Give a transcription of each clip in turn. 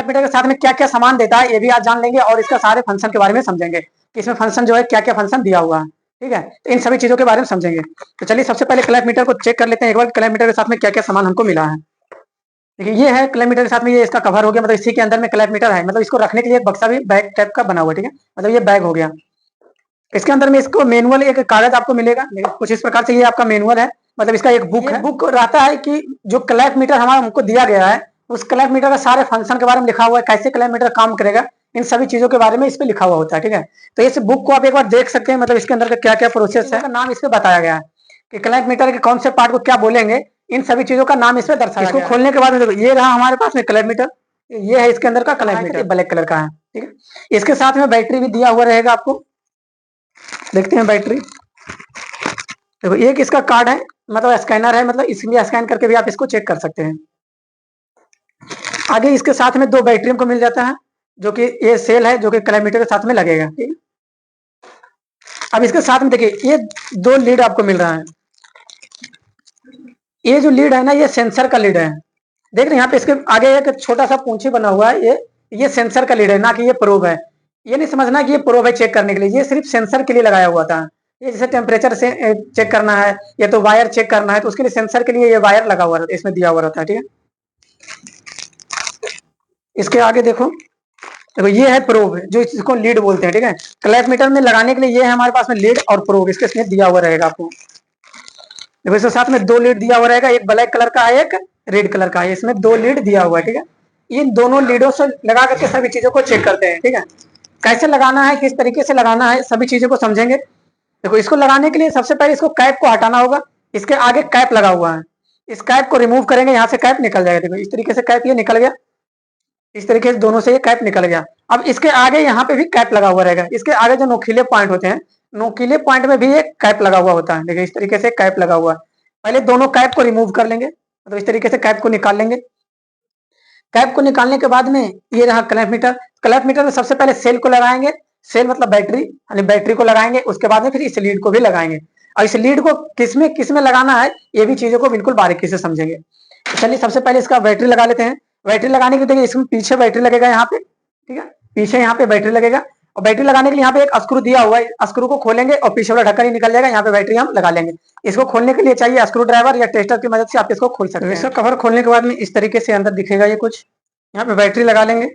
Clap metre के साथ में क्या क्या सामान देता है ये भी आज जान लेंगे और इसका सारे फंक्शन के बारे में समझेंगे कि इसमें फंक्शन जो है क्या क्या फंक्शन दिया हुआ है। ठीक है, तो इन सभी चीजों के बारे में समझेंगे। तो चलिए सबसे पहले क्लैप मीटर को चेक कर लेते हैं एक बार, क्लैप मीटर के साथ में क्या क्या सामान हमको मिला है। देखिए ये है क्लैप मीटर के साथ में, ये इसका कवर हो गया, मतलब इसी के अंदर में क्लैप मीटर है, मतलब इसको रखने के लिए एक बक्सा भी बैग टाइप का बना हुआ है। ठीक है, मतलब ये बैग हो गया। इसके अंदर में इसको मैनुअल एक कागज आपको मिलेगा कुछ इस प्रकार से, ये आपका मैनुअल है, मतलब इसका एक बुक है। बुक रहता है कि जो क्लैप मीटर हमारा हमको दिया गया है उस क्लैप मीटर का सारे फंक्शन के बारे में लिखा हुआ है, कैसे क्लैप मीटर काम करेगा, इन सभी चीजों के बारे में इस पे लिखा हुआ होता है। ठीक है, तो इस बुक को आप एक बार देख सकते हैं, मतलब इसके अंदर का क्या क्या प्रोसेस है, नाम इस पे बताया गया है कि क्लैप मीटर के कौन से पार्ट को क्या बोलेंगे, इन सभी चीजों का नाम इसमें दर्शाया गया है। इसको खोलने के बाद में देखो ये रहा हमारे पास में क्लैप मीटर, ये है इसके अंदर का क्लैप मीटर, ब्लैक कलर का है। ठीक है, इसके साथ में बैटरी भी दिया हुआ रहेगा आपको, देखते हैं बैटरी। देखो एक इसका कार्ड है, मतलब स्कैनर है, मतलब इसमें स्कैन करके भी आप इसको चेक कर सकते हैं। आगे इसके साथ में दो बैटरी हमको मिल जाता है, जो कि ये सेल है जो कि क्लैप मीटर के साथ में लगेगा। ठीक है, अब इसके साथ में देखिए ये दो लीड आपको मिल रहा है। ये जो लीड है ना ये सेंसर का लीड है, देख रहे हैं यहाँ पे इसके आगे एक छोटा सा पूंछी बना हुआ है, ये सेंसर का लीड है, ना कि ये प्रोब है। ये नहीं समझना कि ये प्रोब है चेक करने के लिए, ये सिर्फ सेंसर के लिए लगाया हुआ था। ये जैसे टेम्परेचर से चेक करना है या तो वायर चेक करना है तो उसके लिए सेंसर के लिए ये वायर लगा हुआ रहता है, इसमें दिया हुआ रहता है। ठीक है, इसके आगे देखो, देखो ये है प्रोब जो इसको लीड बोलते हैं। ठीक है, क्लैप मीटर में लगाने के लिए ये है हमारे पास में लीड और प्रोब, इसके इसमें दिया हुआ रहेगा आपको। देखो इसके साथ में दो लीड दिया हुआ रहेगा, एक ब्लैक कलर का है एक रेड कलर का है, इसमें दो लीड दिया हुआ है। ठीक है, इन दोनों लीडों से लगा करके सभी चीजों को चेक करते हैं। ठीक है, कैसे लगाना है, किस तरीके से लगाना है, सभी चीजों को समझेंगे। देखो इसको लगाने के लिए सबसे पहले इसको कैप को हटाना होगा, इसके आगे कैप लगा हुआ है, इस कैप को रिमूव करेंगे, यहाँ से कैप निकल जाएगा। देखो इस तरीके से कैप ये निकल गया, इस तरीके से दोनों से ये कैप निकल गया। अब इसके आगे यहाँ पे भी कैप लगा हुआ रहेगा, इसके आगे जो नोकीले पॉइंट होते हैं, नोकीले पॉइंट में भी एक कैप लगा हुआ होता है। देखिए इस तरीके से कैप लगा हुआ है, पहले दोनों कैप को रिमूव कर लेंगे, तो इस तरीके से कैप को निकाल लेंगे। कैप को निकालने के बाद में ये रहा क्लैप मीटर। क्लैप मीटर में सबसे पहले सेल को लगाएंगे, सेल मतलब बैटरी, यानी बैटरी को लगाएंगे, उसके बाद में फिर इस लीड को भी लगाएंगे। और इस लीड को किसमें लगाना है ये भी चीजों को बिल्कुल बारीकी से समझेंगे। तो चलिए सबसे पहले इसका बैटरी लगा लेते हैं। बैटरी लगाने के लिए इसमें पीछे बैटरी लगेगा यहाँ पे। ठीक है, पीछे यहाँ पे बैटरी लगेगा, और बैटरी लगाने के लिए यहाँ पे एक स्क्रू दिया हुआ है, स्क्रू को खोलेंगे और पीछे वाला ढक्कन ही निकल जाएगा, यहाँ पे बैटरी हम लगा लेंगे। इसको खोलने के लिए चाहिए स्क्रू ड्राइवर या टेस्टर की मदद से आप इसको खोल सकते हैं। इसका कवर खोलने के बाद में इस तरीके से अंदर दिखेगा ये कुछ, यहाँ पे बैटरी लगा लेंगे।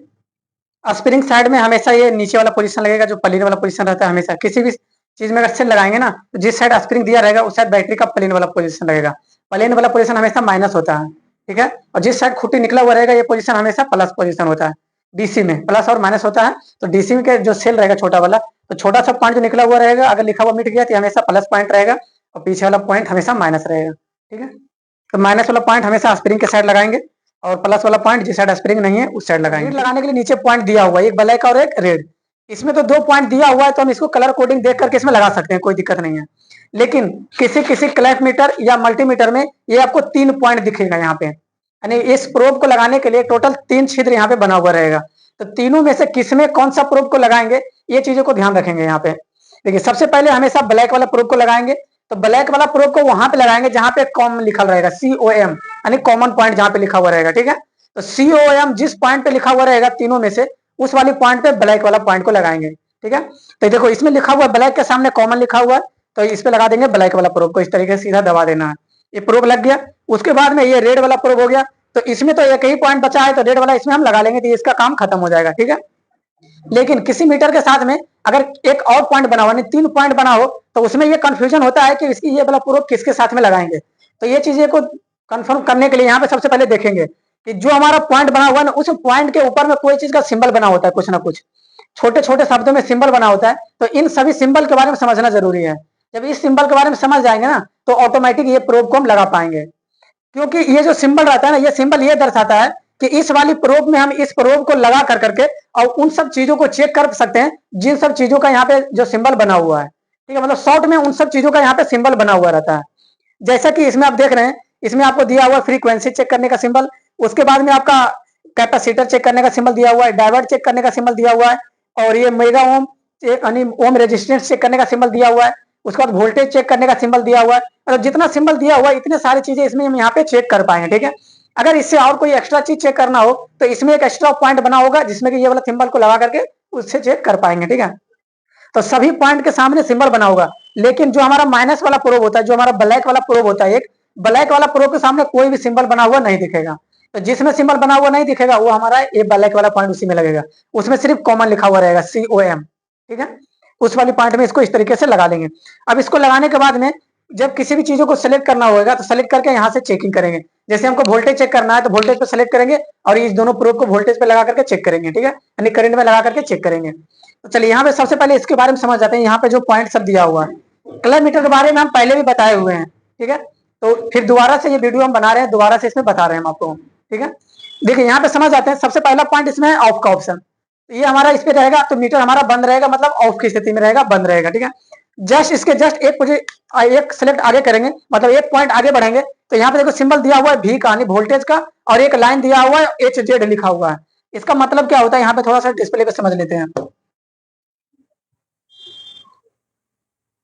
स्प्रिंग साइड में हमेशा ये नीचे वाला पोजीशन लगेगा, जो प्लेन वाला पोजीशन रहता है। हमेशा किसी भी चीज में अगर सेल लगाएंगे ना तो जिस साइड स्प्रिंग दिया रहेगा उस साइड बैटरी का प्लेन वाला पोजीशन लगेगा। प्लेन वाला पोजीशन हमेशा माइनस होता है। ठीक है, और जिस साइड खुट्टी निकला हुआ रहेगा ये पोजीशन हमेशा प्लस पोजीशन होता है। डीसी में प्लस और माइनस होता है, तो डीसी में जो सेल रहेगा छोटा वाला, तो छोटा सा पॉइंट जो निकला हुआ रहेगा अगर लिखा हुआ मिट गया तो हमेशा प्लस पॉइंट रहेगा, और पीछे वाला पॉइंट हमेशा माइनस रहेगा। ठीक है, तो माइनस वाला पॉइंट हमेशा स्प्रिंग के साइड लगाएंगे, और प्लस वाला पॉइंट जिस साइड स्प्रिंग नहीं है उस साइड लगाएंगे। लगाने के लिए नीचे पॉइंट दिया हुआ है, एक ब्लैक और एक रेड। इसमें तो दो पॉइंट दिया हुआ है, तो हम इसको कलर कोडिंग देख करके इसमें लगा सकते हैं, कोई दिक्कत नहीं है। लेकिन किसी किसी क्लैप मीटर या मल्टीमीटर में ये आपको 3 पॉइंट दिखेगा यहाँ पे, यानी इस प्रोब को लगाने के लिए टोटल 3 छिद्र यहाँ पे बना हुआ रहेगा। तो तीनों में से किसमें कौन सा प्रोब को लगाएंगे ये चीजों को ध्यान रखेंगे यहाँ पे। देखिए सबसे पहले हमेशा ब्लैक वाला प्रोब को लगाएंगे, तो ब्लैक वाला प्रोब को वहां पे लगाएंगे जहां पे कॉमन लिखा रहेगा, COM, यानी कॉमन पॉइंट जहां पे लिखा हुआ रहेगा। ठीक है, तो COM जिस पॉइंट पे लिखा हुआ रहेगा तीनों में से, उस वाली पॉइंट पे ब्लैक वाला पॉइंट को लगाएंगे। ठीक है, तो देखो इसमें लिखा हुआ ब्लैक के सामने कॉमन लिखा हुआ है, तो इस पे लगा देंगे ब्लैक वाला प्रोब को, इस तरीके से सीधा दबा देना है। ये प्रोब लग गया। उसके बाद में ये रेड वाला प्रोब हो गया, तो इसमें तो एक ही पॉइंट बचा है, तो रेड वाला इसमें हम लगा लेंगे, तो इसका काम खत्म हो जाएगा। ठीक है, लेकिन किसी मीटर के साथ में अगर एक और पॉइंट बना हो, 3 पॉइंट बना हो, तो उसमें ये कंफ्यूजन होता है कि इसकी ये वाला प्रोब किसके साथ में लगाएंगे। तो ये चीजें को कंफर्म करने के लिए यहाँ पे सबसे पहले देखेंगे कि जो हमारा पॉइंट बना हुआ है ना, उस पॉइंट के ऊपर में कोई चीज का सिंबल बना होता है, कुछ ना कुछ छोटे छोटे शब्दों में सिंबल बना होता है। तो इन सभी सिंबल के बारे में समझना जरूरी है। जब इस सिंबल के बारे में समझ जाएंगे ना तो ऑटोमेटिक ये प्रोब को हम लगा पाएंगे, क्योंकि ये जो सिंबल रहता है ना, ये सिंबल ये दर्शाता है कि इस वाली प्रोब में हम इस प्रोब को लगा कर करके और उन सब चीजों को चेक कर सकते हैं जिन सब चीजों का यहाँ पे जो सिंबल बना हुआ है। ठीक है, मतलब शॉर्ट में उन सब चीजों का यहाँ पे सिंबल बना हुआ रहता है। जैसा कि इसमें आप देख रहे हैं, इसमें आपको दिया हुआ फ्रीक्वेंसी चेक करने का सिंबल, उसके बाद में आपका कैपेसिटर चेक करने का सिंबल दिया हुआ है, डायोड चेक करने का सिंबल दिया हुआ है, और ये मेगा ओम यानी ओम रेजिस्टेंस चेक करने का सिंबल दिया हुआ है। उसके बाद वोल्टेज चेक करने का सिंबल दिया हुआ है। मतलब जितना सिंबल दिया हुआ है इतने सारी चीजें इसमें हम यहाँ पे चेक कर पाएंगे। ठीक है, अगर इससे और कोई एक्स्ट्रा चीज चेक करना हो तो इसमें एक एक्स्ट्रा पॉइंट बना होगा जिसमें कि ये वाला सिंबल को लगा करके उससे चेक कर पाएंगे, ठीक है। तो सभी पॉइंट के सामने सिंबल बना होगा, लेकिन जो हमारा माइनस वाला प्रोब होता है, जो हमारा ब्लैक वाला प्रोब होता है, एक ब्लैक वाला प्रोब के सामने कोई भी सिंबल बना हुआ नहीं दिखेगा। तो जिसमें सिंबल बना हुआ नहीं दिखेगा वो हमारा ये ब्लैक वाला पॉइंट उसी में लगेगा, उसमें सिर्फ कॉमन लिखा हुआ रहेगा COM, ठीक है। उस वाली पॉइंट में इसको इस तरीके से लगा लेंगे। अब इसको लगाने के बाद में जब किसी भी चीजों को सेलेक्ट करना होगा तो सेलेक्ट करके यहाँ से चेकिंग करेंगे। जैसे हमको वोल्टेज चेक करना है तो वोल्टेज पे सेलेक्ट करेंगे और इस दोनों प्रोब को वोल्टेज पे लगा करके चेक करेंगे, ठीक है, यानी करंट में लगा करके चेक करेंगे। तो चलिए यहाँ पे सबसे पहले इसके बारे में समझ जाते हैं। यहाँ पे जो पॉइंट सब दिया हुआ है, क्लब मीटर के बारे में हम पहले भी बताए हुए हैं, ठीक है। तो फिर दोबारा से ये वीडियो हम बना रहे हैं, दोबारा से इसमें बता रहे हैं हम आपको, ठीक है। देखिए यहाँ पे समझ आते हैं। सबसे पहला पॉइंट इसमें है ऑफ का ऑप्शन। ये हमारा इस पे रहेगा तो मीटर हमारा बंद रहेगा, मतलब ऑफ की स्थिति में रहेगा, बंद रहेगा, ठीक है। जस्ट इसके जस्ट एक सेलेक्ट आगे करेंगे, मतलब एक पॉइंट आगे बढ़ेंगे तो यहाँ पे देखो सिंबल दिया हुआ है V का, यानी वोल्टेज का, और एक लाइन दिया हुआ है HZ लिखा हुआ है। इसका मतलब क्या होता है यहाँ पे थोड़ा सा डिस्प्ले पे समझ लेते हैं,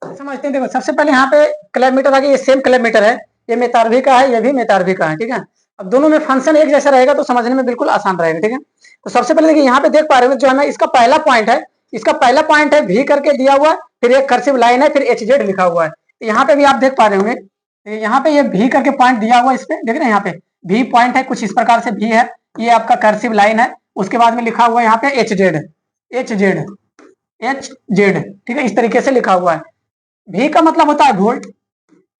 समझते हैं। देखो सबसे पहले यहाँ पे क्लब मीटर आगे, ये सेम क्लब मीटर है, ये मेतारवी का है, ये भी मेतारवी का है, ठीक है। अब दोनों में फंक्शन एक जैसा रहेगा तो समझने में बिल्कुल आसान रहेगा, ठीक है। तो सबसे पहले देखिए यहाँ पे देख पा रहे हो जो है इसका पहला पॉइंट है, इसका पहला पॉइंट है V करके दिया हुआ, फिर एक कर्सिव लाइन है, फिर HZ लिखा हुआ है। तो यहाँ पे भी आप देख पा रहे होंगे, यहाँ पे ये V करके पॉइंट दिया हुआ, इस पे देख रहे हैं, यहाँ पे V पॉइंट है, कुछ इस प्रकार से V है, ये आपका कर्सिव लाइन है, उसके बाद में लिखा हुआ है यहाँ पे HZ, ठीक है, इस तरीके से लिखा हुआ है। V का मतलब होता है वोल्ट,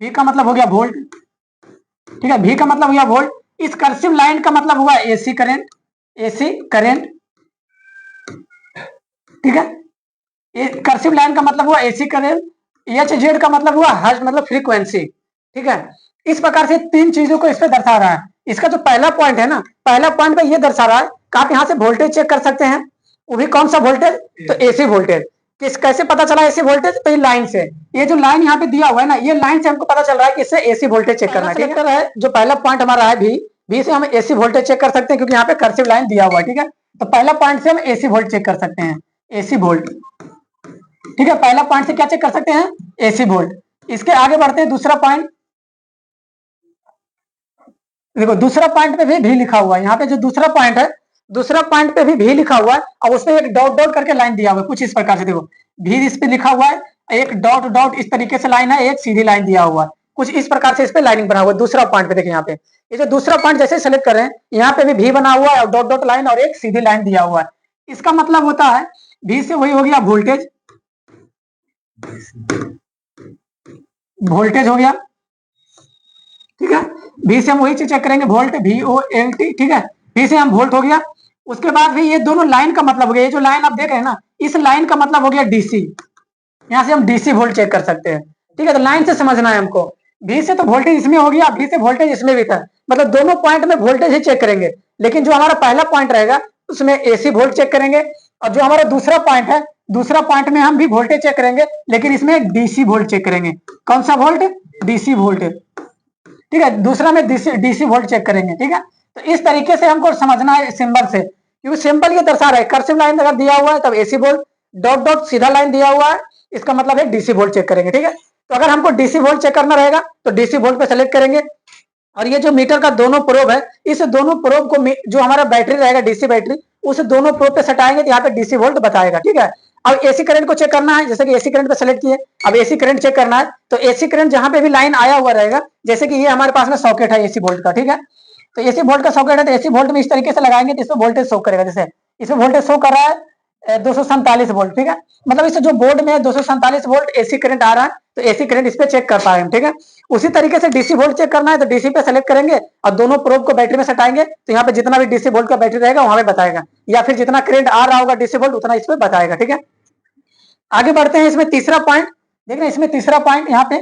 V का मतलब हो गया वोल्ट, ठीक है, V का मतलब हो गया वोल्ट। इस कर्सिव लाइन का मतलब हुआ AC करंट, ठीक है। कर्सिव लाइन का मतलब हुआ AC करंट, HZ का मतलब हुआ हर्ट्ज, मतलब फ्रीक्वेंसी, ठीक है। इस प्रकार से तीन चीजों को इस पे दर्शा रहा है। इसका जो पहला पॉइंट है ना, पहला पॉइंट पे ये दर्शा रहा है कि आप यहाँ से वोल्टेज चेक कर सकते हैं, वो भी कौन सा वोल्टेज, तो AC वोल्टेज। कैसे पता चला AC वोल्टेज, तो ये लाइन से, ये जो लाइन यहाँ पे दिया हुआ है ना, ये लाइन से हमको पता चल रहा है कि इससे AC वोल्टेज चेक करना है। जो पहला पॉइंट हमारा है V से हम AC वोल्टेज चेक कर सकते हैं, क्योंकि यहाँ पे कर्सिव लाइन दिया हुआ है, ठीक है। तो पहला पॉइंट से हम AC वोल्ट चेक कर सकते हैं, AC वोल्ट, ठीक है। पहला पॉइंट से क्या चेक कर सकते हैं, AC वोल्ट। इसके आगे बढ़ते हैं, दूसरा पॉइंट देखो, दूसरा पॉइंट पे भी V लिखा हुआ है। यहाँ पे जो दूसरा पॉइंट है, दूसरा पॉइंट पे भी V लिखा हुआ है, और उसपे एक डॉट डॉट करके लाइन दिया हुआ है, कुछ इस प्रकार से देखो, V इस पे लिखा हुआ है, एक डॉट डॉट इस तरीके से लाइन है, एक सीधी लाइन दिया हुआ है, कुछ इस प्रकार से इस पे लाइनिंग बना हुआ है। दूसरा पॉइंट पे देखिए, यहाँ पे ये जो दूसरा पॉइंट जैसे सेलेक्ट कर रहे हैं, यहाँ पे भी V बना हुआ है और डॉट डॉट लाइन और एक सीधी लाइन दिया हुआ है। इसका मतलब होता है V से वही हो गया वोल्टेज, हो गया, ठीक है। V से हम वही चीज चेक करेंगे, वोल्ट, VOLT, ठीक है। V से हम वोल्ट हो गया। उसके बाद भी ये दोनों लाइन का मतलब हो गया, ये जो लाइन आप देख रहे हैं ना, इस लाइन का मतलब हो गया DC। यहाँ से हम DC वोल्ट चेक कर सकते हैं, ठीक है। तो लाइन से समझना है हमको। V से तो वोल्टेज इसमें हो गया, V से वोल्टेज इसमें भी था, मतलब दोनों पॉइंट में वोल्टेज ही चेक करेंगे। लेकिन जो हमारा पहला पॉइंट रहेगा उसमें AC वोल्ट चेक करेंगे, और जो हमारा दूसरा पॉइंट है, दूसरा पॉइंट में हम भी वोल्टेज चेक करेंगे, लेकिन इसमें DC वोल्ट चेक करेंगे। कौन सा वोल्ट, DC वोल्ट, ठीक है। दूसरा में DC वोल्ट चेक करेंगे, ठीक है। तो इस तरीके से हमको समझना है सिंबल से, क्योंकि सिंबल ये दर्शा रहा है, कर्सिव लाइन अगर दिया हुआ है तब AC वोल्ट, डॉट डॉट सीधा लाइन दिया हुआ है, इसका मतलब है DC वोल्ट चेक करेंगे, ठीक है। तो अगर हमको DC वोल्ट चेक करना रहेगा तो DC वोल्ट पे सेलेक्ट करेंगे, और ये जो मीटर का दोनों प्रोब है, इस दोनों प्रोब को जो हमारा बैटरी रहेगा DC बैटरी, उस दोनों प्रोब पे सटाएंगे तो यहाँ पे DC वोल्ट बताएगा, ठीक है। अब AC करंट को चेक करना है, जैसे कि AC करंट पे सेलेक्ट किए, अब AC करंट चेक करना है, तो AC करंट जहां पे भी लाइन आया हुआ रहेगा, जैसे कि ये हमारे पास में सॉकेट है AC वोल्ट का, ठीक है। तो AC वोल्ट का सॉकेट है, तो AC वोल्ट में इस तरीके से लगाएंगे तो इसमें वोल्टेज शो करेगा। जैसे इसमें वोल्टेज शो कर रहा है 247 वोल्ट, ठीक है। मतलब इस जो बोर्ड में 247 वोल्ट AC करंट आ रहा है, तो AC करंट इस पे चेक कर पाए हम, ठीक है। उसी तरीके से DC वोल्ट चेक करना है तो DC पे सेलेक्ट करेंगे और दोनों प्रोब को बैटरी में सटाएंगे, तो यहाँ पे जितना भी DC वोल्ट का बैटरी रहेगा वहां पे बताएगा, या फिर जितना करंट आ रहा होगा DC वोल्ट उतना इस पे बताएगा, ठीक है। आगे बढ़ते हैं, इसमें तीसरा पॉइंट देख रहे हैं, इसमें तीसरा पॉइंट, यहाँ पे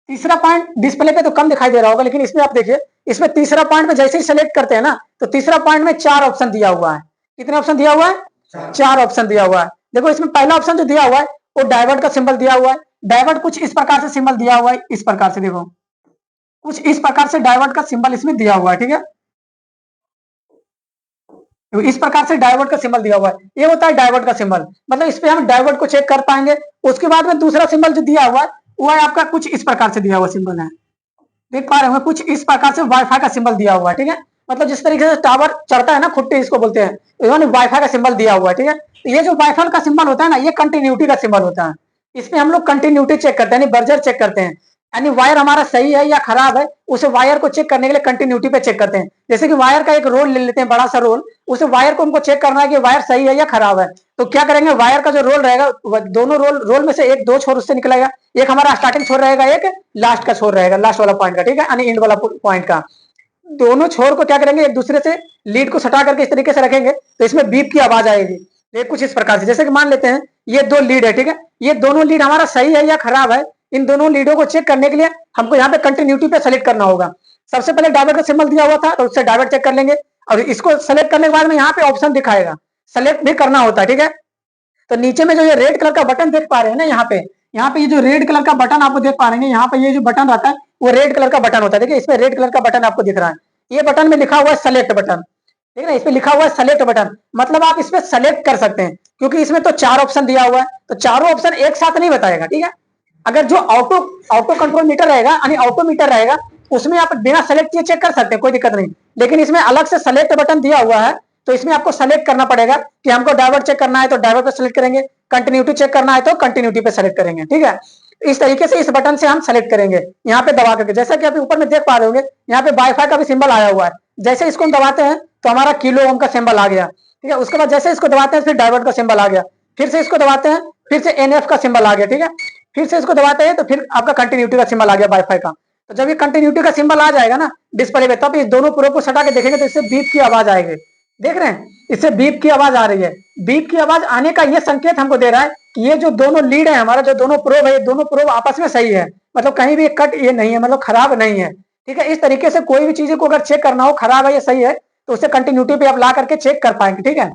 तीसरा पॉइंट डिस्प्ले पे तो कम दिखाई दे रहा होगा, लेकिन इसमें आप देखिए, इसमें तीसरा पॉइंट में जैसे ही सेलेक्ट करते हैं ना, तो तीसरा पॉइंट में 4 ऑप्शन दिया हुआ है। कितने ऑप्शन दिया हुआ है, 4 ऑप्शन दिया हुआ है। देखो इसमें पहला ऑप्शन जो दिया हुआ है वो डाइवर्ट का सिंबल दिया हुआ है। डाइवर्ट कुछ इस प्रकार से सिंबल दिया हुआ है, इस प्रकार से देखो, कुछ इस प्रकार से डाइवर्ट का सिंबल इसमें दिया हुआ है, ठीक है। तो इस प्रकार से डाइवर्ट का सिंबल दिया हुआ है, ये होता है डाइवर्ट का सिंबल, मतलब इस पे हम डाइवर्ट को चेक कर पाएंगे। उसके बाद में दूसरा सिंबल जो दिया हुआ है वो है आपका कुछ इस प्रकार से दिया हुआ सिंबल है, देख पा रहे होंगे, कुछ इस प्रकार से वाईफाई का सिंबल दिया हुआ है, ठीक है। मतलब जिस तरीके से टावर चढ़ता है ना, खुट्टी इसको बोलते हैं, इन्होंने वाईफाई का सिंबल दिया हुआ है, ठीक है। तो ये जो वाईफाई का सिंबल होता है ना, ये कंटिन्यूटी का सिंबल होता है। इसमें हम लोग कंटिन्यूटी चेक करते हैं, यानी बर्जर चेक करते हैं, यानी वायर हमारा सही है या खराब है, उस वायर को चेक करने के लिए कंटिन्यूटी पे चेक करते हैं। जैसे कि वायर का एक रोल ले लेते हैं, बड़ा सा रोल, उस वायर को हमको चेक करना है कि वायर सही है या खराब है। तो क्या करेंगे, वायर का जो रोल रहेगा, दोनों रोल में से एक दो छोर उससे निकलेगा, एक हमारा स्टार्टिंग छोर रहेगा, एक लास्ट का छोर रहेगा, लास्ट वाला पॉइंट का, ठीक है, यानी एंड वाला पॉइंट का। दोनों छोर को क्या करेंगे, एक दूसरे से लीड को सटा करके इस तरीके से रखेंगे, तो इसमें बीप की आवाज आएगी। ये कुछ इस प्रकार से, जैसे कि मान लेते हैं ये दो लीड है, ठीक है, ये दोनों लीड हमारा सही है या खराब है, इन दोनों लीडों को चेक करने के लिए हमको यहाँ पे कंटिन्यूटी पे सेलेक्ट करना होगा। सबसे पहले डायवर्ट का सिंबल दिया हुआ था, तो उससे डायवर्ट चेक कर लेंगे, और इसको सेलेक्ट करने के बाद में यहाँ पे ऑप्शन दिखाएगा, सेलेक्ट भी करना होता है, ठीक है। तो नीचे में जो ये रेड कलर का बटन देख पा रहे हैं ना, यहाँ पे ये जो रेड कलर का बटन आपको देख पा रहे हैं, यहाँ पे ये जो बटन रहता है वो रेड कलर का बटन होता है, देखिए इसमें रेड कलर का बटन आपको दिख रहा है, ये बटन में लिखा हुआ है सेलेक्ट बटन, ठीक है ना, इसमें लिखा हुआ है सेलेक्ट बटन, मतलब आप इसमें सेलेक्ट कर सकते हैं, क्योंकि इसमें तो 4 ऑप्शन दिया हुआ है, तो चारों ऑप्शन एक साथ नहीं बताएगा, ठीक है। अगर जो ऑटो कंट्रोल मीटर रहेगा, यानी ऑटो मीटर रहेगा, उसमें आप बिना सेलेक्ट किए चेक कर सकते हैं, कोई दिक्कत नहीं। लेकिन इसमें अलग से सेलेक्ट बटन दिया हुआ है, तो इसमें आपको सेलेक्ट करना पड़ेगा कि हमको डायवर्ट चेक करना है तो डायवर्ट पे सेलेक्ट करेंगे, कंटिन्यूटी चेक करना है तो कंटिन्यूटी पे सेलेक्ट करेंगे, ठीक है। इस तरीके से इस बटन से हम सेलेक्ट करेंगे, यहाँ पे दबा करके, जैसा कि आप ऊपर में देख पा रहे होंगे, यहाँ पे वाईफाई का भी सिंबल आया हुआ है। जैसे इसको हम दबाते हैं तो हमारा किलो ओम का सिंबल आ गया, ठीक है। उसके बाद जैसे इसको दबाते हैं फिर डायवर्ट का सिंबल आ गया, फिर से इसको दबाते हैं फिर से एनएफ का सिंबल आ गया, ठीक है। फिर से इसको दबाते हैं तो फिर आपका कंटिन्यूटी का सिंबल आ गया वाईफाई का। तो जब ये कंटिन्यूटी का सिंबल आ जाएगा ना डिस्प्ले पे, तब इस दोनों प्रो को सटा के देखेंगे तो इससे बीप की आवाज आएगी, देख रहे हैं, इससे बीप की आवाज आ रही है। बीप की आवाज आने का ये संकेत हमको दे रहा है कि ये जो दोनों लीड है हमारा, जो दोनों प्रोब है, ये दोनों प्रोब आपस में सही है, मतलब कहीं भी कट ये नहीं है, मतलब खराब नहीं है, ठीक है। इस तरीके से कोई भी चीज को अगर चेक करना हो, खराब है या सही है, तो उसे कंटिन्यूटी पे आप ला करके चेक कर पाएंगे, ठीक है।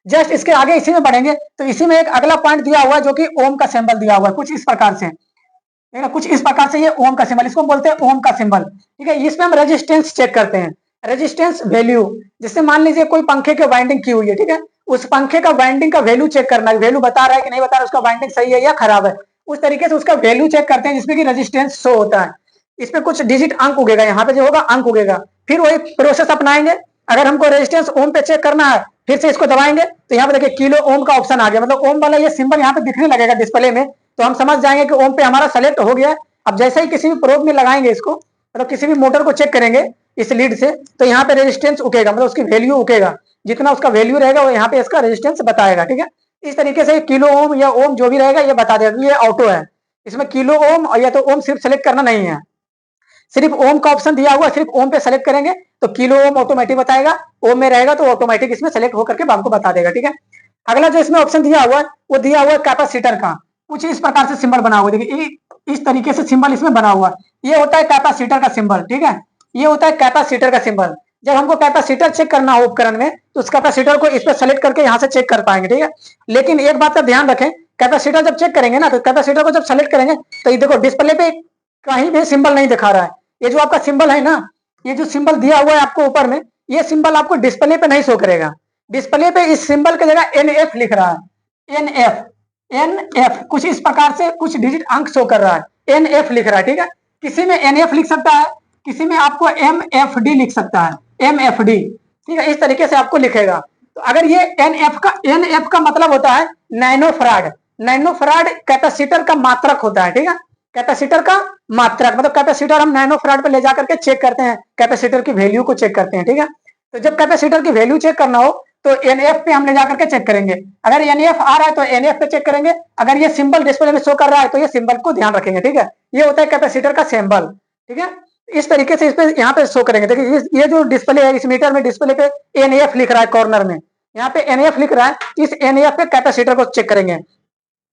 जस्ट इसके आगे इसी में बढ़ेंगे तो इसी में एक अगला पॉइंट दिया हुआ है जो कि ओम का सिंबल दिया हुआ है, कुछ इस प्रकार से, ठीक है, कुछ इस प्रकार से ये ओम का सिंबल, इसको बोलते हैं ओम का सिंबल, ठीक है। इसमें हम रेजिस्टेंस चेक करते हैं, रेजिस्टेंस वैल्यू, जिससे मान लीजिए कोई पंखे के वाइंडिंग की हुई है, ठीक है, उस पंखे का वाइंडिंग का वैल्यू चेक करना है, वैल्यू बता रहा है कि नहीं बता रहा है, उसका वाइंडिंग सही है या खराब है, उस तरीके से उसका वैल्यू चेक करते हैं, जिसमें कि रेजिस्टेंस शो होता है। इसमें कुछ डिजिट अंक उगेगा, यहाँ पे जो होगा अंक उगेगा, फिर वही प्रोसेस अपनाएंगे। अगर हमको रेजिस्टेंस ओम पे चेक करना है, फिर से इसको दबाएंगे तो यहाँ पे देखिए किलो ओम का ऑप्शन आ गया, मतलब ओम वाला ये सिंबल यहाँ पे दिखने लगेगा डिस्प्ले में, तो हम समझ जाएंगे कि ओम पे हमारा सेलेक्ट हो गया है। अब जैसे ही किसी भी प्रोब में लगाएंगे इसको, मतलब किसी भी मोटर को चेक करेंगे इस लीड से, तो यहाँ पे रेजिस्टेंस उकेगा, मतलब उसकी वैल्यू उकेगा, जितना उसका वैल्यू रहेगा वो यहाँ पे इसका रेजिस्टेंस बताएगा, ठीक है। इस तरीके से किलो ओम या ओम जो भी रहेगा ये बता देगा, ये ऑटो है, इसमें किलो ओम और या तो ओम सिर्फ सेलेक्ट करना नहीं है, सिर्फ ओम का ऑप्शन दिया हुआ, सिर्फ ओम पे सेलेक्ट करेंगे तो किलो ओम ऑटोमेटिक बताएगा, ओम में रहेगा तो ऑटोमेटिक इसमें सेलेक्ट होकर के आपको बता देगा, ठीक है। अगला जो इसमें ऑप्शन दिया हुआ है वो दिया हुआ है कैपेसिटर का, कुछ इस प्रकार से सिंबल बना हुआ है, देखिए इस तरीके से सिंबल इसमें बना हुआ है, ये होता है कैपेसिटर का सिंबल, ठीक है, ये होता है कैपेसिटर का सिंबल। जब हमको कैपेसिटर चेक करना हो उपकरण में तो उस कैपेसिटर को इस पर सेलेक्ट करके यहाँ से चेक कर पाएंगे, ठीक है। लेकिन एक बात का ध्यान रखें, कैपेसिटर जब चेक करेंगे ना, तो कैपेसिटर को जब सेलेक्ट करेंगे तो ये देखो डिस्प्ले पे कहीं भी सिंबल नहीं दिखा रहा है, ये जो आपका सिंबल है ना, ये जो सिंबल दिया हुआ है आपको ऊपर में, ये सिंबल आपको डिस्प्ले पे नहीं शो करेगा, डिस्प्ले पे इस सिंबल की जगह एनएफ लिख रहा है, एनएफ, एनएफ कुछ इस प्रकार से कुछ डिजिट अंक शो कर रहा है, एनएफ लिख रहा है, ठीक है। किसी में एनएफ लिख सकता है, किसी में आपको एमएफडी लिख सकता है, एमएफडी, ठीक है, इस तरीके से आपको लिखेगा। तो अगर ये एनएफ का मतलब होता है nano farad, nano farad capacitor का मात्रक होता है, ठीक है, कैपेसिटर का मात्रक, मतलब कैपेसिटर हम नैनो फराड पे ले जाकर के चेक करते हैं, कैपेसिटर की वैल्यू को चेक करते हैं, ठीक है। तो जब कैपेसिटर की वैल्यू चेक करना हो तो एनएफ पे हम ले जाकर के चेक करेंगे, अगर एनएफ आ रहा है तो एनएफ पे चेक करेंगे, अगर ये सिंबल डिस्प्ले में शो कर रहा है तो ये सिंबल को ध्यान रखेंगे, ठीक है। ये होता है कैपेसिटर का सिंबल, ठीक है। इस तरीके से इस पे यहाँ पे शो करेंगे, देखिए ये जो डिस्प्ले है, इस मीटर में डिस्प्ले पे एनएफ लिख रहा है कॉर्नर में, यहाँ पे एनएफ लिख रहा है, इस एनएफ पे कैपेसिटर को चेक करेंगे।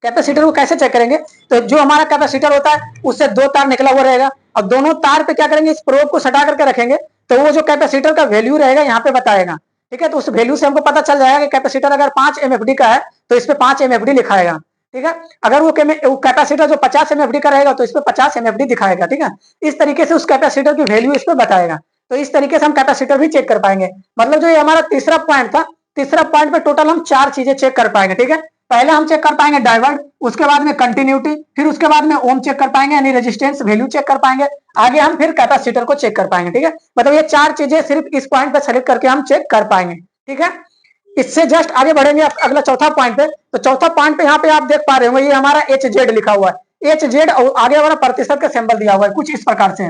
कैपेसिटर को कैसे चेक करेंगे, तो जो हमारा कैपेसिटर होता है उससे 2 तार निकला हुआ रहेगा, और दोनों तार पे क्या करेंगे, इस प्रोब को सटा करके रखेंगे, तो वो जो कैपेसिटर का वैल्यू रहेगा यहाँ पे बताएगा, ठीक है। तो उस वैल्यू से हमको पता चल जाएगा कि कैपेसिटर अगर 5 एमएफडी का है तो इस पे 5 एमएफडी लिखाएगा, ठीक है। अगर वो कैपेसिटर जो 50 एमएफडी का रहेगा तो इस पे 50 एमएफडी दिखाएगा, ठीक है। इस तरीके से उस कैपेसिटर की वैल्यू इस पे बताएगा, तो इस तरीके से हम कैपेसिटर भी चेक कर पाएंगे। मतलब जो ये हमारा तीसरा पॉइंट था, तीसरा पॉइंट पे टोटल हम 4 चीजें चेक कर पाएंगे, ठीक है। पहले हम चेक कर पाएंगे डाइवर्ट, उसके बाद में कंटिन्यूटी, फिर उसके बाद में ओम चेक कर पाएंगे यानी रेजिस्टेंस वैल्यू चेक कर पाएंगे, आगे हम फिर कैपेसिटर को चेक कर पाएंगे। ठीक है, मतलब ये 4 चीजें सिर्फ इस पॉइंट पे सेलेक्ट करके हम चेक कर पाएंगे। ठीक है, इससे जस्ट आगे बढ़ेंगे अगला चौथा पॉइंट पे। तो चौथा पॉइंट पे यहाँ पे आप देख पा रहे होंगे ये हमारा एच जेड लिखा हुआ है, एच जेड और आगे हमारा प्रतिशत का सिंबल दिया हुआ है कुछ इस प्रकार से।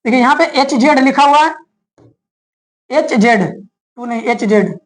देखिए यहाँ पे एच जेड लिखा हुआ है, एच जेड टू नहीं एच जेड,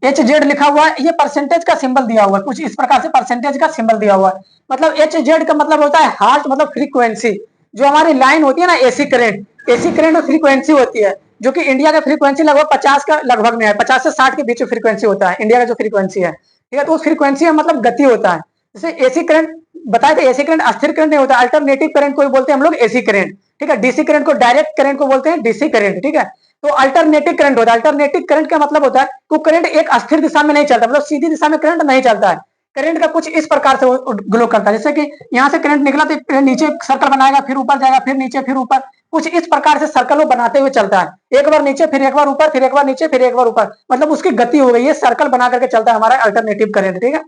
एच जेड लिखा हुआ है, ये परसेंटेज का सिंबल दिया हुआ है कुछ इस प्रकार से, परसेंटेज का सिंबल दिया हुआ है। मतलब एच जेड का मतलब होता है हार्ट, मतलब फ्रीक्वेंसी। जो हमारी लाइन होती है ना एसी करंट, एसी करंट में फ्रीक्वेंसी होती है जो कि इंडिया का फ्रीक्वेंसी लगभग 50 का लगभग में है, 50 से 60 के बीच में फ्रीक्वेंसी होता है इंडिया का जो फ्रीक्वेंसी है। ठीक है, तो उस फ्रीक्वेंसी में मतलब गति होता है। जैसे एसी करंट बताए थे, एसी करंट अस्थिर करंट नहीं होता, अल्टरनेटिव करंट को बोलते हैं हम लोग एसी करंट। ठीक है, डीसी करंट को, डायरेक्ट करंट को बोलते हैं डीसी करंट। ठीक है, तो अल्टरनेटिव करंट होता है। अल्टरनेटिव करंट का मतलब होता है कि करंट एक अस्थिर दिशा में नहीं चलता, मतलब सीधी दिशा में करंट नहीं चलता है। करंट का कुछ इस प्रकार से ग्लो करता है, जैसे कि यहाँ से करंट निकला तो नीचे सर्कल बनाएगा, फिर ऊपर जाएगा, फिर नीचे, फिर ऊपर, कुछ इस प्रकार से सर्कल वो बनाते हुए चलता है। एक बार नीचे, फिर एक बार ऊपर, फिर एक बार नीचे, फिर एक बार ऊपर, मतलब उसकी गति हो गई है, सर्कल बना करके चलता है हमारा अल्टरनेटिव करंट। ठीक है,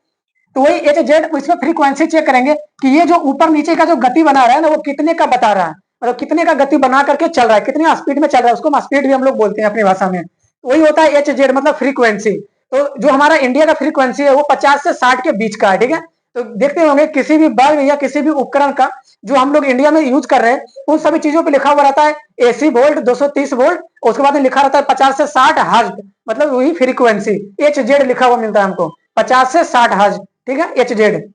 तो वही एच जेड, इसमें फ्रीक्वेंसी चेक करेंगे कि ये जो ऊपर नीचे का जो गति बना रहा है ना वो कितने का बता रहा है, मतलब कितने का गति बना करके चल रहा है, कितने स्पीड में चल रहा है, उसको स्पीड भी हम लोग बोलते हैं अपनी भाषा में। वही होता है एच जेड, मतलब फ्रीक्वेंसी। तो जो हमारा इंडिया का फ्रीक्वेंसी है वो 50 से 60 के बीच का है। ठीक है, तो देखते होंगे किसी भी बल्ब या किसी भी उपकरण का जो हम लोग इंडिया में यूज कर रहे हैं उन सभी चीजों पे लिखा हुआ रहता है एसी वोल्ट 230 वोल्ट, उसके बाद में लिखा रहता है 50 से 60 हर्ट्ज, मतलब वही फ्रीक्वेंसी एच जेड लिखा हुआ मिलता है हमको 50 से 60 हर्ट्ज। ठीक है, एच जेड।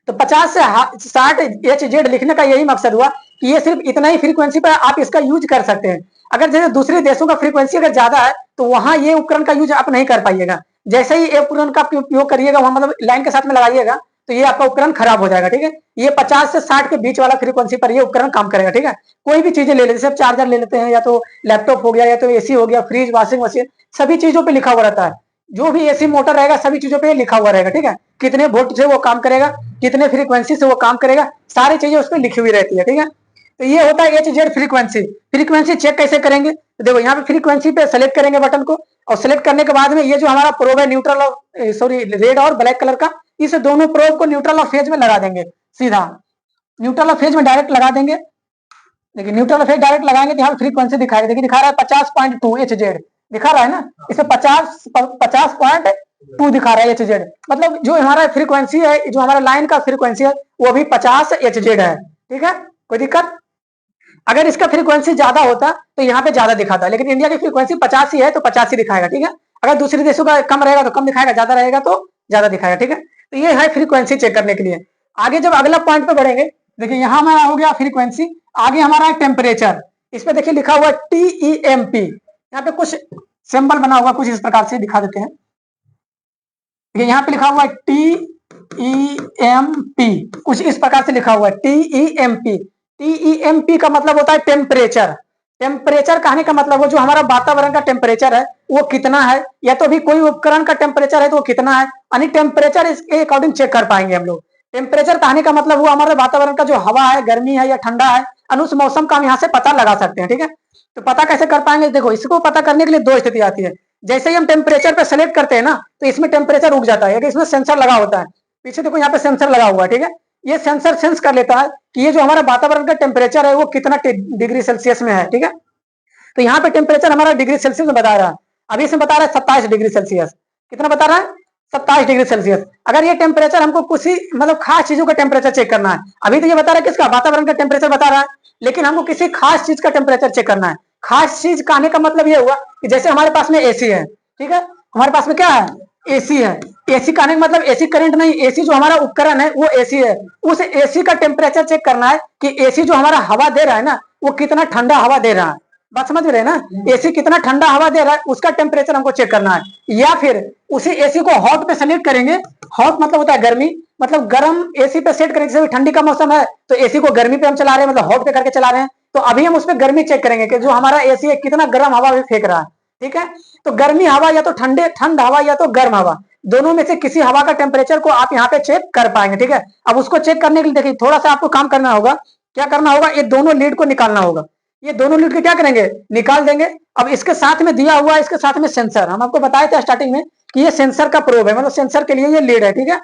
तो 50 से 60 एच जेड लिखने का यही मकसद हुआ कि ये सिर्फ इतना ही फ्रीक्वेंसी पर आप इसका यूज कर सकते हैं। अगर जैसे दूसरे देशों का फ्रीक्वेंसी अगर ज्यादा है तो वहां ये उपकरण का यूज आप नहीं कर पाइएगा। जैसे ही उपकरण का उपयोग करिएगा वहां मतलब लाइन के साथ में लगाइएगा तो ये आपका उपकरण खराब हो जाएगा। ठीक है, ये 50 से 60 के बीच वाला फ्रीक्वेंसी पर ये उपकरण काम करेगा। ठीक है, कोई भी चीजें ले लेते, जैसे चार्जर ले लेते हैं, या तो लैपटॉप हो गया, या तो एसी हो गया, फ्रिज, वॉशिंग मशीन, सभी चीजों पे लिखा हुआ रहता है। जो भी एसी मोटर रहेगा सभी चीजों पे लिखा हुआ रहेगा। ठीक है, कितने वोल्ट से वो काम करेगा, कितने फ्रीक्वेंसी से वो काम करेगा, सारी चीजें उस पर लिखी हुई रहती है। ठीक है, तो ये होता है H Z frequency. Frequency check कैसे करेंगे, तो देखो यहाँ पे फ्रीक्वेंसी पे सेलेक्ट करेंगे बटन को, और सेलेक्ट करने के बाद में ये जो हमारा प्रोब है न्यूट्रल और सॉरी रेड और ब्लैक कलर का, इस दोनों प्रोब को न्यूट्रल और फेज में लगा देंगे, सीधा न्यूट्रल और फेज में डायरेक्ट लगा देंगे। देखिए न्यूट्रल और फेज डायरेक्ट लगाएंगे तो यहाँ फ्रीक्वेंसी दिखाएगा, देखिए दिखा रहा है 50.2 एच जेड दिखा रहा है ना, इसमें 50.2 दिखा रहा है एच जेड, मतलब जो हमारा फ्रीक्वेंसी है, जो हमारा लाइन का फ्रीक्वेंसी है वो भी 50 एच जेड है। ठीक है, कोई दिक्कत? अगर इसका फ्रीक्वेंसी ज्यादा होता तो यहाँ पे ज्यादा दिखाता, लेकिन इंडिया की फ्रीक्वेंसी 50 ही है तो 50 ही दिखाएगा। ठीक है, अगर दूसरे देशों का कम रहेगा तो कम दिखाएगा, ज्यादा रहेगा तो ज्यादा दिखाएगा। ठीक है, तो ये है फ्रीक्वेंसी चेक करने के लिए। आगे जब अगला पॉइंट पे बढ़ेंगे, देखिए यहाँ हमारा हो गया फ्रीक्वेंसी, आगे हमारा है टेम्परेचर। इस पे देखिए लिखा हुआ है TEMP, यहाँ पे कुछ सिंबल बना हुआ कुछ इस प्रकार से दिखा देते हैं। देखिए यहाँ पे लिखा हुआ है TEMP, कुछ इस प्रकार से लिखा हुआ है TEMP। TEMP का मतलब होता है टेम्परेचर। टेम्परेचर कहने का मतलब वो जो हमारा वातावरण का टेम्परेचर है वो कितना है, या तो भी कोई उपकरण का टेम्परेचर है तो वो कितना है, यानी टेम्परेचर इसके अकॉर्डिंग चेक कर पाएंगे हम लोग। टेम्परेचर कहने का मतलब वो हमारे वातावरण का जो हवा है, गर्मी है या ठंडा है, उस मौसम का हम यहाँ से पता लगा सकते हैं। ठीक है, तो पता कैसे कर पाएंगे, देखो इसको पता करने के लिए दो स्थिति आती है। जैसे ही हम टेम्परेचर पे सेलेक्ट करते हैं ना तो इसमें टेम्परेचर रुक जाता है, इसमें सेंसर लगा होता है, पीछे देखो यहाँ पे सेंसर लगा हुआ है। ठीक है, ये सेंसर सेंस कर लेता है कि ये जो हमारा वातावरण का टेम्परेचर है वो कितना डिग्री सेल्सियस में है। ठीक है, तो यहाँ पे टेम्परेचर हमारा डिग्री सेल्सियस में बता रहा है, अभी इसमें बता रहा है 27 डिग्री सेल्सियस। कितना बता रहा है? 27 डिग्री सेल्सियस। अगर ये टेम्परेचर हमको किसी मतलब खास चीजों का टेम्परेचर चेक करना है, अभी तो ये बता रहा है किसका, वातावरण का टेम्परेचर बता रहा है, लेकिन हमको किसी खास चीज का टेम्परेचर चेक करना है। खास चीज कहने का मतलब ये हुआ कि जैसे हमारे पास में एसी है, ठीक है, हमारे पास में क्या है, एसी है। एसी कहने का मतलब एसी करंट नहीं, एसी जो हमारा उपकरण है वो एसी है। उस एसी का टेम्परेचर चेक करना है कि एसी जो हमारा हवा दे रहा है ना वो कितना ठंडा हवा दे रहा है। बात समझ रहे हैं ना, एसी कितना ठंडा हवा दे रहा है उसका टेम्परेचर हमको चेक करना है। या फिर उसी एसी को हॉट पे सेलेक्ट करेंगे, हॉट मतलब होता है गर्मी, मतलब गर्म एसी पे सेट करेंगे। जैसे ठंडी का मौसम है तो एसी को गर्मी पे हम चला रहे हैं, मतलब हॉट पे करके चला रहे हैं, तो अभी हम उस पर गर्मी चेक करेंगे कि जो हमारा एसी है कितना गर्म हवा फेंक रहा है। ठीक है, तो गर्मी हवा या तो ठंड हवा या तो गर्म हवा, दोनों में से किसी हवा का टेम्परेचर को आप यहाँ पे चेक कर पाएंगे। ठीक है, अब उसको चेक करने के लिए देखिए थोड़ा सा आपको काम करना होगा। क्या करना होगा, ये दोनों लीड को निकालना होगा। ये दोनों लीड के क्या करेंगे, निकाल देंगे। अब इसके साथ में दिया हुआ है, इसके साथ में सेंसर, हम आपको बताए थे स्टार्टिंग में कि ये सेंसर का प्रोब है, मतलब सेंसर के लिए ये लीड है, ठीक है।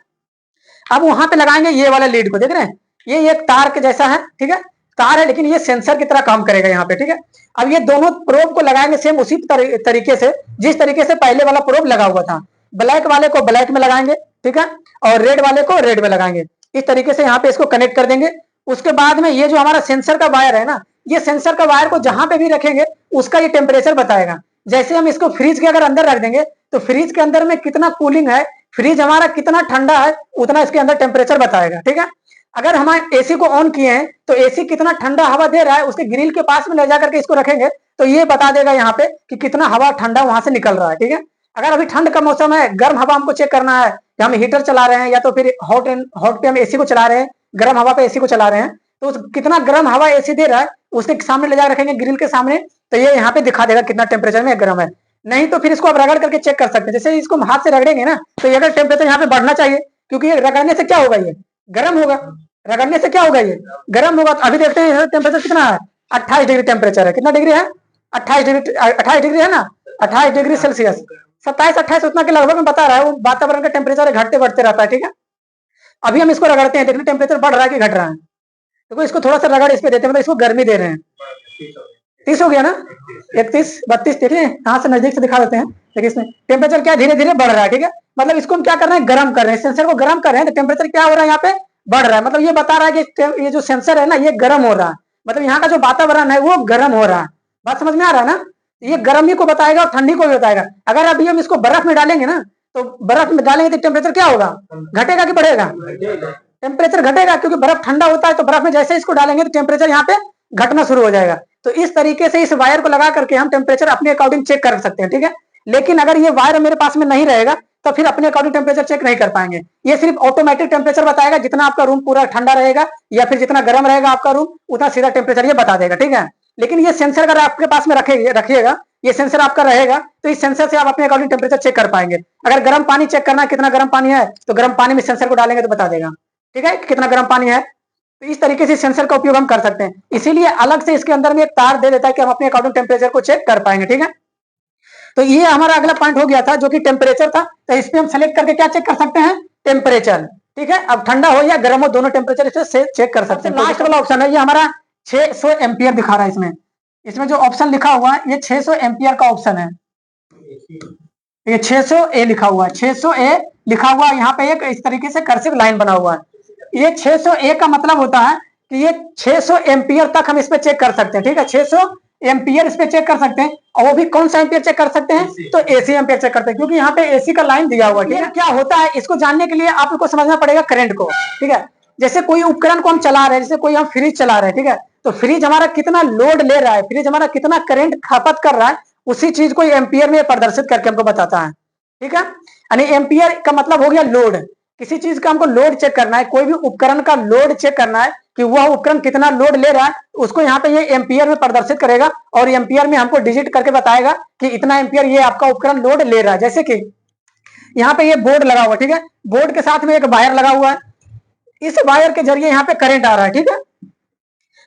अब वहां पे लगाएंगे ये वाला लीड को, देख रहे हैं, ये एक तार के जैसा है, ठीक है, तार है लेकिन ये सेंसर की तरह काम करेगा यहाँ पे, ठीक है। अब ये दोनों प्रोब को लगाएंगे सेम उसी तरीके से जिस तरीके से पहले वाला प्रोब लगा हुआ था। ब्लैक वाले को ब्लैक में लगाएंगे, ठीक है, और रेड वाले को रेड में लगाएंगे। इस तरीके से यहाँ पे इसको कनेक्ट कर देंगे। उसके बाद में ये जो हमारा सेंसर का वायर है ना, ये सेंसर का वायर को जहां पे भी रखेंगे उसका ये टेम्परेचर बताएगा। जैसे हम इसको फ्रिज के अगर अंदर रख देंगे तो फ्रिज के अंदर में कितना कूलिंग है, फ्रिज हमारा कितना ठंडा है, उतना इसके अंदर टेम्परेचर बताएगा, ठीक है। अगर हम एसी को ऑन किए हैं तो एसी कितना ठंडा हवा दे रहा है, उसके ग्रिल के पास में ले जाकर के इसको रखेंगे तो ये बता देगा यहाँ पे कि कितना हवा ठंडा वहां से निकल रहा है, ठीक है। अगर अभी ठंड का मौसम है, गर्म हवा हमको चेक करना है, या हम हीटर चला रहे हैं या तो फिर हॉट पे हम एसी को चला रहे हैं, गर्म हवा पे एसी को चला रहे हैं, तो कितना गर्म हवा एसी दे रहा है उसके सामने ले जा रखेंगे ग्रिल के सामने, तो ये यहाँ पे दिखा देगा कितना टेम्परेचर में गर्म है। नहीं तो फिर इसको आप रगड़ करके चेक कर सकते हैं। जैसे इसको हम हाथ से रगड़ेंगे ना तो ये अगर टेम्परेचर यहाँ पे बढ़ना चाहिए, क्योंकि ये रगड़ने से क्या होगा, ये गर्म होगा, रगड़ने से क्या होगा, ये गर्म होगा। तो अभी देखते हैं टेम्परेचर कितना है, 28 डिग्री टेम्परेचर है। कितना डिग्री है, 28 डिग्री है ना, 28 डिग्री सेल्सियस, 27-28 उतना के लगभग में बता रहा है। वो वातावरण का टेम्परेचर घटते बढ़ते रहता है, ठीक है। अभी हम इसको रगड़ते हैं, देखने टेम्परेचर बढ़ रहा है कि घट रहा है। देखो इसको थोड़ा सा रगड़ इस पे देते हैं, मतलब इसको गर्मी दे रहे हैं। 30 हो गया ना, 31, 32, देखिए यहाँ से नजदीक से दिखा देते हैं। देखिए इसमें टेम्परेचर क्या धीरे धीरे बढ़ रहा है, ठीक है। मतलब इसको हम क्या कर रहे हैं, गर्म कर रहे हैं, सेंसर को गर्म कर रहे हैं, तो टेम्परेचर क्या हो रहा है यहाँ पे, बढ़ रहा है। मतलब ये बता रहा है कि ये जो सेंसर है ना ये गर्म हो रहा है, मतलब यहाँ का जो वातावरण है वो गर्म हो रहा है। बात समझ में आ रहा है ना, ये गर्मी को बताएगा और ठंडी को भी बताएगा। अगर अभी हम इसको बर्फ में डालेंगे ना तो बर्फ में डालेंगे तो टेम्परेचर क्या होगा, घटेगा कि बढ़ेगा, टेम्परेचर घटेगा, क्योंकि बर्फ ठंडा होता है। तो बर्फ में जैसे इसको डालेंगे तो टेम्परेचर यहाँ पे घटना शुरू हो जाएगा। तो इस तरीके से इस वायर को लगा करके हम टेम्परेचर अपने अकॉर्डिंग चेक कर सकते हैं, ठीक है। लेकिन अगर ये वायर मेरे पास में नहीं रहेगा तो फिर अपने अकॉर्डिंग टेम्परेचर चेक नहीं कर पाएंगे। ये सिर्फ ऑटोमेटिक टेम्परेचर बताएगा, जितना आपका रूम पूरा ठंडा रहेगा या फिर जितना गर्म रहेगा आपका रूम उतना सीधा टेम्परेचर ये बता देगा, ठीक है। लेकिन ये सेंसर अगर आपके पास में रखिएगा, ये सेंसर आपका रहेगा तो इस सेंसर से आप अपने अकॉर्डिंग टेम्परेचर चेक कर पाएंगे। अगर गर्म पानी चेक करना है, कितना गर्म पानी है, तो गर्म पानी में सेंसर को डालेंगे तो बता देगा, ठीक है, कितना गर्म पानी है। तो इस तरीके से सेंसर का उपयोग हम कर सकते हैं। इसीलिए अलग से इसके अंदर में एक तार दे देता है कि हम अपने अकॉर्डिंग टेम्परेचर को चेक कर पाएंगे, ठीक है। तो ये हमारा अगला पॉइंट हो गया था जो कि टेम्परेचर था। तो इस पे हम सेलेक्ट करके क्या चेक कर सकते हैं, टेम्परेचर, ठीक है। अब ठंडा हो या गर्म हो दोनों टेम्परेचर इसे चेक कर सकते हैं। लास्ट वाला ऑप्शन है ये हमारा 600 एम्पियर दिखा रहा है। इसमें जो ऑप्शन लिखा हुआ है ये 600 एम्पियर का ऑप्शन है। ये 600A लिखा हुआ है, 600A लिखा हुआ है यहाँ पे एक इस तरीके से कर्सिव लाइन बना हुआ है। ये 600A का मतलब होता है कि ये 600 एम्पियर तक हम इस पे चेक कर सकते हैं, ठीक है। 600 एम्पियर इस पे चेक कर सकते हैं, और वो भी कौन सा एम्पियर चेक कर सकते हैं, तो एसी एम्पियर चेक करते हैं, क्योंकि यहाँ पे एसी का लाइन दिया हुआ है, ठीक है। क्या होता है इसको जानने के लिए आपको समझना पड़ेगा करंट को, ठीक है। जैसे कोई उपकरण को हम चला रहे हैं, जैसे कोई हम फ्रिज चला रहे हैं, ठीक है, तो फ्रिज हमारा कितना लोड ले रहा है, फ्रिज हमारा कितना करंट खपत कर रहा है, उसी चीज को एम्पियर में प्रदर्शित करके हमको बताता है, ठीक है। यानी एम्पियर का मतलब हो गया लोड। किसी चीज का हमको लोड चेक करना है, कोई भी उपकरण का लोड चेक करना है कि वह उपकरण कितना लोड ले रहा है, उसको यहाँ पे ये एम्पियर में प्रदर्शित करेगा और एम्पियर में हमको डिजिट करके बताएगा कि इतना एम्पियर ये आपका उपकरण लोड ले रहा है। जैसे कि यहाँ पे ये बोर्ड लगा हुआ, ठीक है, बोर्ड के साथ में एक वायर लगा हुआ है, इस वायर के जरिए यहाँ पे करंट आ रहा है, ठीक है।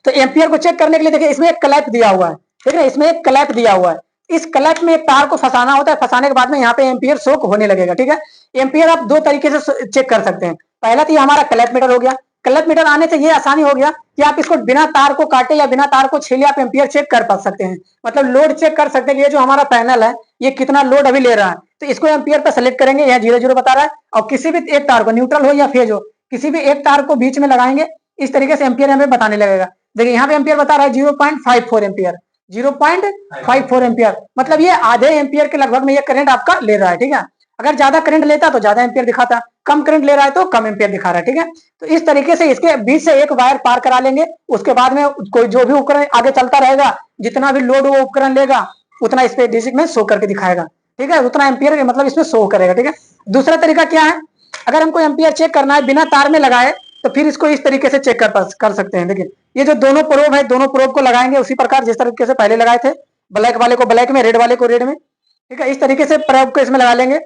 तो एम्पियर को चेक करने के लिए देखिए इसमें एक क्लैप दिया हुआ है, ठीक है, इसमें एक क्लैप दिया हुआ है। इस क्लैप में एक तार को फंसाना होता है, फंसाने के बाद में यहाँ पे एम्पियर शो होने लगेगा, ठीक है। एम्पियर आप दो तरीके से चेक कर सकते हैं। पहला तो ये हमारा क्लैप मीटर हो गया। क्लैप मीटर आने से ये आसानी हो गया कि आप इसको बिना तार को काटे या बिना तार को छीले आप एम्पियर चेक कर पा सकते हैं, मतलब लोड चेक कर सकते हैं कि ये जो हमारा पैनल है ये कितना लोड अभी ले रहा है। तो इसको एम्पियर पर सेलेक्ट करेंगे, यहाँ 0-0 बता रहा है, और किसी भी एक तार को, न्यूट्रल हो या फेज हो, किसी भी एक तार को बीच में लगाएंगे, इस तरीके से एम्पियर हमें बताने लगेगा। देखिए यहाँ पे एम्पियर बता रहा है 0.54 एम्पियर, 0.54 एम्पियर, मतलब ये आधे एम्पियर के लगभग में ये करंट आपका ले रहा है, ठीक है। अगर ज्यादा करंट लेता तो ज्यादा एम्पियर दिखाता, कम करंट ले रहा है तो कम एम्पियर दिखा रहा है, ठीक है। तो इस तरीके से इसके बीच से एक वायर पार करा लेंगे, उसके बाद में कोई जो भी उपकरण आगे चलता रहेगा, जितना भी लोड वो उपकरण लेगा उतना इस पे डिजिट में शो करके दिखाएगा, ठीक है, उतना एम्पियर मतलब इसमें शो करेगा, ठीक है। दूसरा तरीका क्या है, अगर हमको एम्पियर चेक करना है बिना तार में लगाए तो फिर इसको इस तरीके से चेक कर सकते हैं। देखिए ये जो दोनों प्रोब है, दोनों प्रोब को लगाएंगे उसी प्रकार जिस तरीके से पहले लगाए थे, ब्लैक वाले को ब्लैक में, रेड वाले को रेड में, ठीक है। इस तरीके से प्रोब को इसमें लगा लेंगे।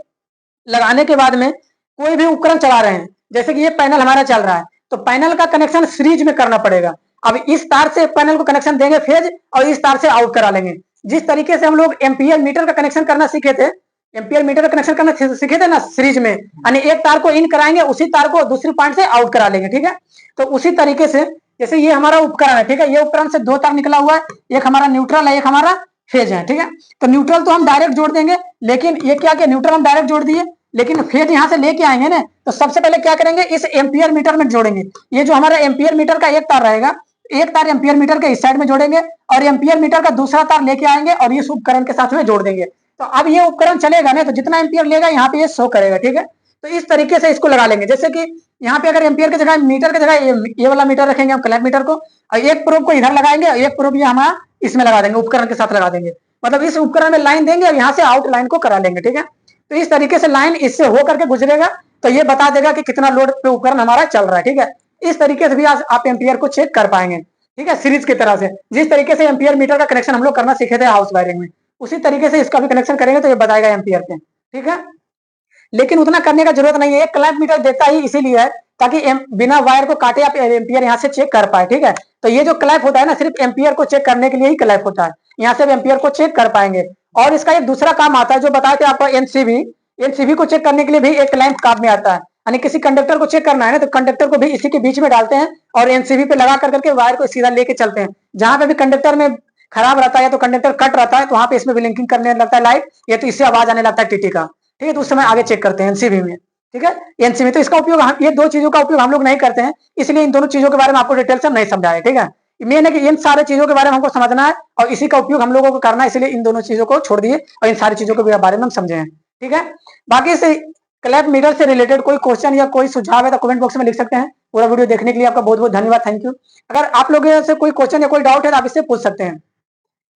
लगाने के बाद में कोई भी उपकरण चला रहे हैं, जैसे कि ये पैनल हमारा चल रहा है, तो पैनल का कनेक्शन फ्रिज में करना पड़ेगा। अब इस तार से पैनल को कनेक्शन देंगे फेज, और इस तार से आउट करा लेंगे। जिस तरीके से हम लोग एम्पियर मीटर का कनेक्शन करना सीखे थे, एम्पियर मीटर का कनेक्शन करना सीखे थे ना सीरीज में, यानी एक तार को इन कराएंगे, उसी तार को दूसरी पॉइंट से आउट करा लेंगे, ठीक है। तो उसी तरीके से जैसे ये हमारा उपकरण है, ठीक है, ये उपकरण से दो तार निकला हुआ है, एक हमारा न्यूट्रल है, एक हमारा फेज है, ठीक है। तो न्यूट्रल तो हम डायरेक्ट जोड़ देंगे, लेकिन ये क्या किया, न्यूट्रल हम डायरेक्ट जोड़ दिए, लेकिन फेज यहाँ से लेके आएंगे ना, तो सबसे पहले क्या करेंगे, इस एम्पियर मीटर में जोड़ेंगे। ये जो हमारा एम्पियर मीटर का एक तार रहेगा, एक तार एम्पियर मीटर के इस साइड में जोड़ेंगे, और एम्पियर मीटर का दूसरा तार लेके आएंगे और इस उपकरण के साथ में जोड़ देंगे। तो अब ये उपकरण चलेगा ना, तो जितना एम्पियर लेगा यहाँ पे ये शो करेगा, ठीक है। तो इस तरीके से इसको लगा लेंगे। जैसे कि यहाँ पे अगर एम्पियर की जगह मीटर की जगह ये वाला मीटर रखेंगे हम, क्लैंप मीटर को, और एक प्रोब को इधर लगाएंगे और एक प्रोब ये हमारा इसमें लगा देंगे, उपकरण के साथ लगा देंगे। मतलब इस उपकरण में लाइन देंगे और यहाँ से आउट लाइन को करा लेंगे, ठीक है। तो इस तरीके से लाइन इससे हो करके गुजरेगा, तो ये बता देगा कि कितना लोड पे उपकरण हमारा चल रहा है, ठीक है। इस तरीके से भी आज आप एम्पियर को चेक कर पाएंगे, ठीक है, सीरीज की तरह से। जिस तरीके से एम्पियर मीटर का कनेक्शन हम लोग करना सीखे थे हाउस वायरिंग में, उसी तरीके से इसका भी कनेक्शन करेंगे तो ये बताएगा एम्पियर पे, ठीक है। लेकिन उतना करने का जरूरत नहीं है, एक क्लैंप मीटर देता ही इसीलिए है ताकि बिना वायर को काटे आप एम्पियर यहाँ से चेक कर पाए, ठीक है। तो ये जो क्लैंप होता है ना, सिर्फ एम्पियर को चेक करने के लिए ही क्लैंप होता है, यहाँ से एम्पियर को चेक कर पाएंगे। और इसका एक दूसरा काम आता है जो बताया थे आपको, एनसीबी। एनसीबी को चेक करने के लिए भी एक क्लैंप काम में आता है, यानी किसी कंडक्टर को चेक करना है ना, तो कंडक्टर को भी इसी के बीच में डालते हैं और एनसीबी पे लगा करके वायर को सीधा लेके चलते हैं। जहां पे भी कंडक्टर में खराब रहता है तो कंडक्टर कट रहता है, तो वहां पे इसमें ब्लिंकिंग करने लगता है लाइट, या तो इससे आवाज आने लगता है टीटी का, ठीक है। तो उस समय आगे चेक करते हैं एनसीबी में, ठीक है, एनसीबी। तो इसका उपयोग ये दो चीजों का उपयोग हम लोग नहीं करते हैं, इसलिए इन दोनों चीजों के बारे में आपको डिटेल से नहीं समझाया, ठीक है। मेन है कि इन सारे चीजों के बारे में हमको समझना है और इसी का उपयोग हम लोगों को करना है, इसलिए इन दोनों चीजों को छोड़ दिए और इन सारी चीजों के बारे में हम समझे हैं, ठीक है। बाकी से क्लैंप मीटर से रिलेटेड कोई क्वेश्चन या कोई सुझाव है तो कमेंट बॉक्स में लिख सकते हैं। पूरा वीडियो देखने के लिए आपका बहुत बहुत धन्यवाद, थैंक यू। अगर आप लोगों से कोई क्वेश्चन या कोई डाउट है तो आप इससे पूछ सकते हैं।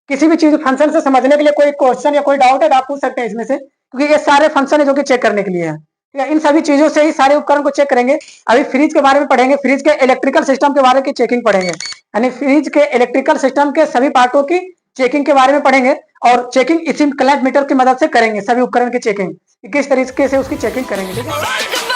किसी भी चीज फंक्शन से समझने के लिए कोई क्वेश्चन या कोई डाउट है तो आप पूछ सकते हैं इसमें से, क्योंकि ये सारे फंक्शन है जो कि चेक करने के लिए है, ठीक है। इन सभी चीजों से ही सारे उपकरण को चेक करेंगे। अभी फ्रिज के बारे में पढ़ेंगे, फ्रिज के इलेक्ट्रिकल सिस्टम के बारे में चेकिंग पढ़ेंगे, यानी फ्रिज के इलेक्ट्रिकल सिस्टम के सभी पार्टों की चेकिंग के बारे में पढ़ेंगे। और चेकिंग इसी क्लैंप मीटर की मदद से करेंगे, सभी उपकरण की चेकिंग किस तरीके से उसकी चेकिंग करेंगे, ठीक है।